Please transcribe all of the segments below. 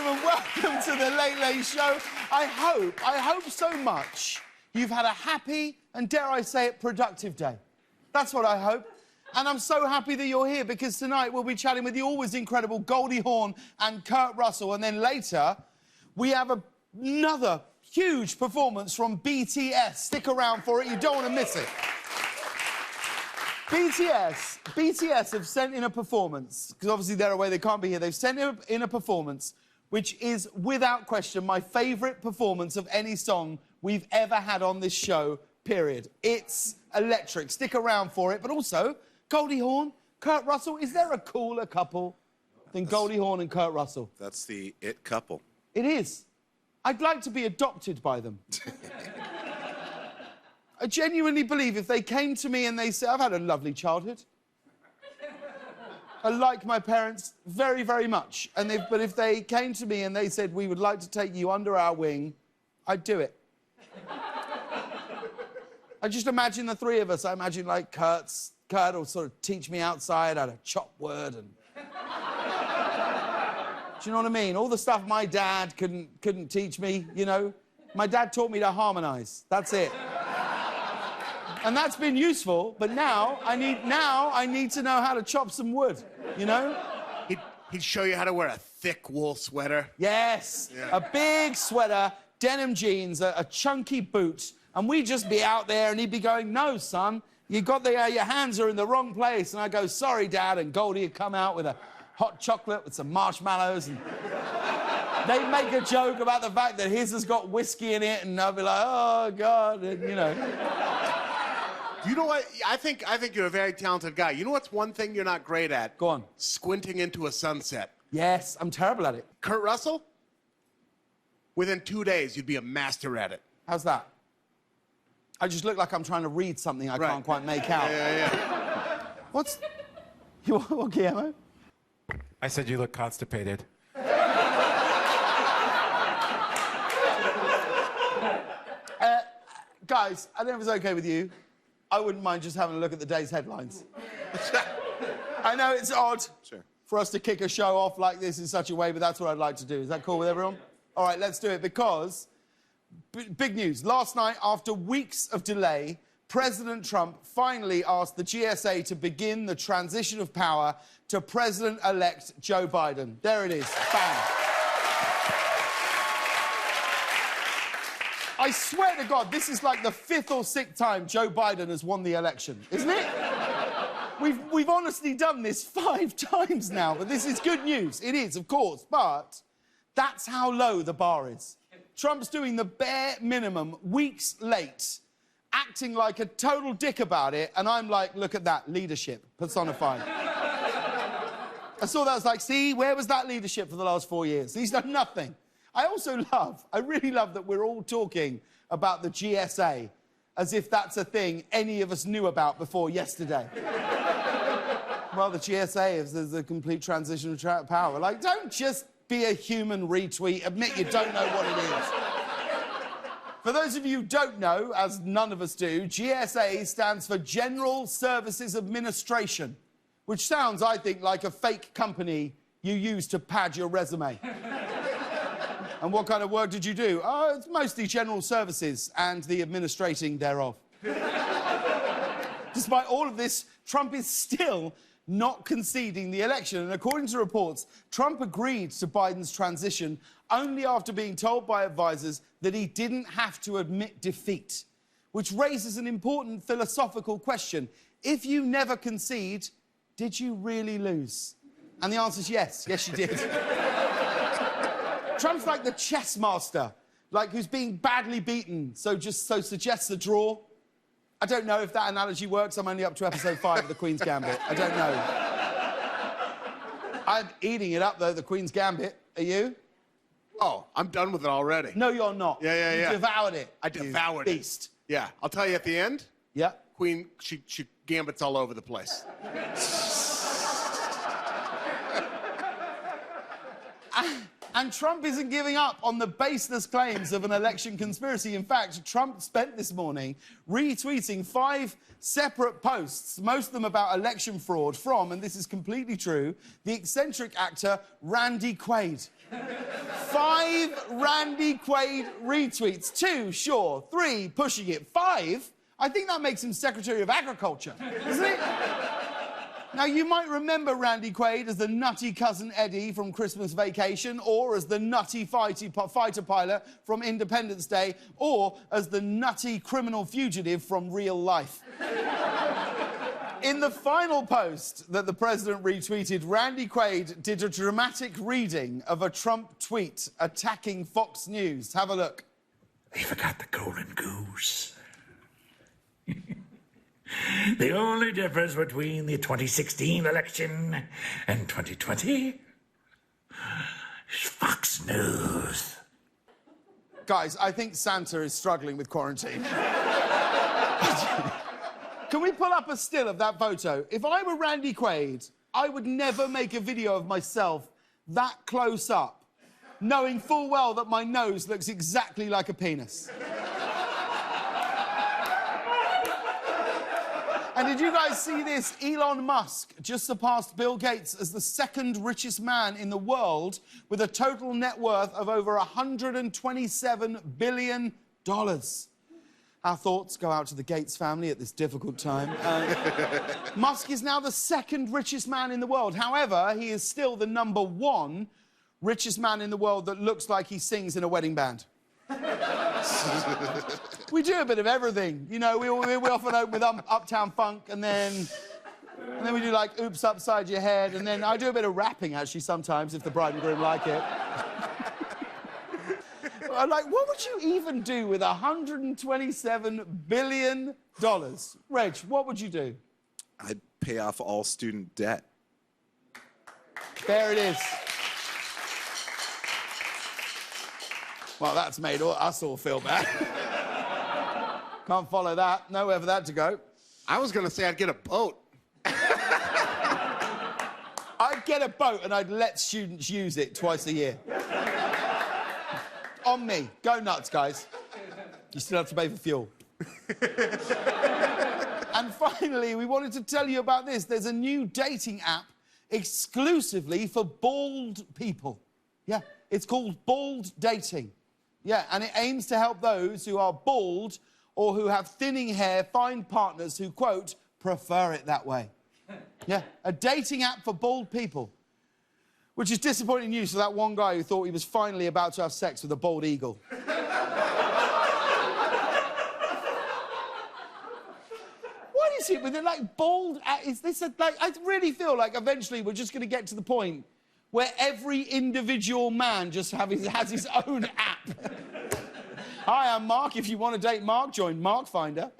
gentlemen, welcome to the Late Late Show. I hope so much you've had a happy and, dare I say it, productive day. That's what I hope. And I'm so happy that you're here because tonight we'll be chatting with the always incredible Goldie Hawn and Kurt Russell. And then later, we have another huge performance from BTS. Stick around for it. You don't want to miss it. BTS have sent in a performance, because obviously they're away, they can't be here. They've sent in a performance which is, without question, my favourite performance of any song we've ever had on this show, period. It's electric. Stick around for it. But also, Goldie Hawn, Kurt Russell, is there a cooler couple than Goldie Hawn and Kurt Russell? That's the it couple. It is. I'd like to be adopted by them. I genuinely believe if they came to me and they said, I've had a lovely childhood. I like my parents very, very much. But if they came to me and they said, we would like to take you under our wing, I'd do it. I just imagine the three of us. I imagine, like, Kurt will sort of teach me outside how to chop wood and... Do you know what I mean? All the stuff my dad couldn't teach me, you know? My dad taught me to harmonise. That's it. And that's been useful, but now I need to know how to chop some wood, you know? He'd show you how to wear a thick wool sweater. Yes, yeah. A big sweater, denim jeans, a chunky boot, and we'd just be out there and he'd be going, no, son, you got your hands are in the wrong place. And I go, sorry, Dad, and Goldie would come out with a hot chocolate with some marshmallows and they'd make a joke about the fact that his has got whiskey in it and I'd be like, oh, God, and, you know. You know what? I think you're a very talented guy. You know what's one thing you're not great at? Go on. Squinting into a sunset. Yes, I'm terrible at it. Kurt Russell? Within 2 days, you'd be a master at it. How's that? I just look like I'm trying to read something I can't quite make out. Yeah. What's... What, Guillermo? I said you look constipated. Guys, I don't know if it's okay with you. I wouldn't mind just having a look at the day's headlines. I know it's odd for us to kick a show off like this in such a way, but that's what I'd like to do. Is that cool with everyone? All right, let's do it, because... big news. Last night, after weeks of delay, President Trump finally asked the GSA to begin the transition of power to President-elect Joe Biden. There it is. Bang. I swear to God, this is like the 5th or 6th time Joe Biden has won the election, isn't it? We've honestly done this 5 times now, but this is good news. It is, of course, but that's how low the bar is. Trump's doing the bare minimum, weeks late, acting like a total dick about it, and I'm like, look at that, leadership personified. I saw that, I was like, see, where was that leadership for the last 4 years? He's done nothing. I really love that we're all talking about the GSA as if that's a thing any of us knew about before yesterday. Well, the GSA is the complete transition of power. Like, don't just be a human retweet. Admit you don't know what it is. For those of you who don't know, as none of us do, GSA stands for General Services Administration, which sounds, I think, like a fake company you use to pad your resume. And what kind of work did you do? Oh, it's mostly general services and the administrating thereof. Despite all of this, Trump is still not conceding the election. And according to reports, Trump agreed to Biden's transition only after being told by advisors that he didn't have to admit defeat, which raises an important philosophical question. If you never concede, did you really lose? And the answer is yes. Yes, you did. Trump's like the chess master, like who's being badly beaten, so suggests a draw. I don't know if that analogy works. I'm only up to episode 5 of The Queen's Gambit. I don't know. I'm eating it up, though, The Queen's Gambit. Are you? Oh, I'm done with it already. No, you're not. Yeah. You devoured it. I devoured it. Beast. Yeah, I'll tell you at the end. Yeah. Queen, she gambits all over the place. And Trump isn't giving up on the baseless claims of an election conspiracy. In fact, Trump spent this morning retweeting 5 separate posts, most of them about election fraud, from, and this is completely true, the eccentric actor Randy Quaid. 5 Randy Quaid retweets. 2, sure. 3, pushing it. 5, I think that makes him Secretary of Agriculture, doesn't it? Now, you might remember Randy Quaid as the nutty cousin Eddie from Christmas Vacation, or as the nutty fighter pilot from Independence Day, or as the nutty criminal fugitive from real life. In the final post that the president retweeted, Randy Quaid did a dramatic reading of a Trump tweet attacking Fox News. Have a look. They forgot the golden goose. The only difference between the 2016 election and 2020 is Fox News. Guys, I think Santa is struggling with quarantine. Can we pull up a still of that photo? If I were Randy Quaid, I would never make a video of myself that close up, knowing full well that my nose looks exactly like a penis. And did you guys see this? Elon Musk just surpassed Bill Gates as the 2nd richest man in the world with a total net worth of over $127 billion. Our thoughts go out to the Gates family at this difficult time. Musk is now the 2nd richest man in the world. However, he is still the #1 richest man in the world that looks like he sings in a wedding band. We do a bit of everything. You know, we often open with Uptown Funk, and then we do, like, Oops Upside Your Head, and then I do a bit of rapping, actually, sometimes, if the bride and groom like it. Like, what would you even do with $127 billion? Reg, what would you do? I'd pay off all student debt. There it is. Well, that's made us all feel bad. Can't follow that. Nowhere for that to go. I was going to say I'd get a boat. I'd get a boat and I'd let students use it twice a year. On me. Go nuts, guys. You still have to pay for fuel. And finally, we wanted to tell you about this. There's a new dating app exclusively for bald people. Yeah, it's called Bald Dating. Yeah, and it aims to help those who are bald or who have thinning hair find partners who, quote, prefer it that way. Yeah, a dating app for bald people. Which is disappointing news for that one guy who thought he was finally about to have sex with a bald eagle. What is it with it, like, bald... Is this a... Like, I really feel like eventually we're just going to get to the point where every individual man just has his own app. Hi, I'm Mark. If you want to date Mark, join Mark Finder.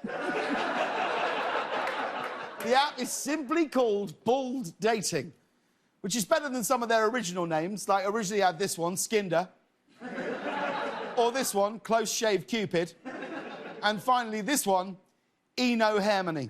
The app is simply called Bald Dating, which is better than some of their original names. Like, originally had this one, Skinder. Or this one, Close Shave Cupid. And finally, this one, Eno Harmony.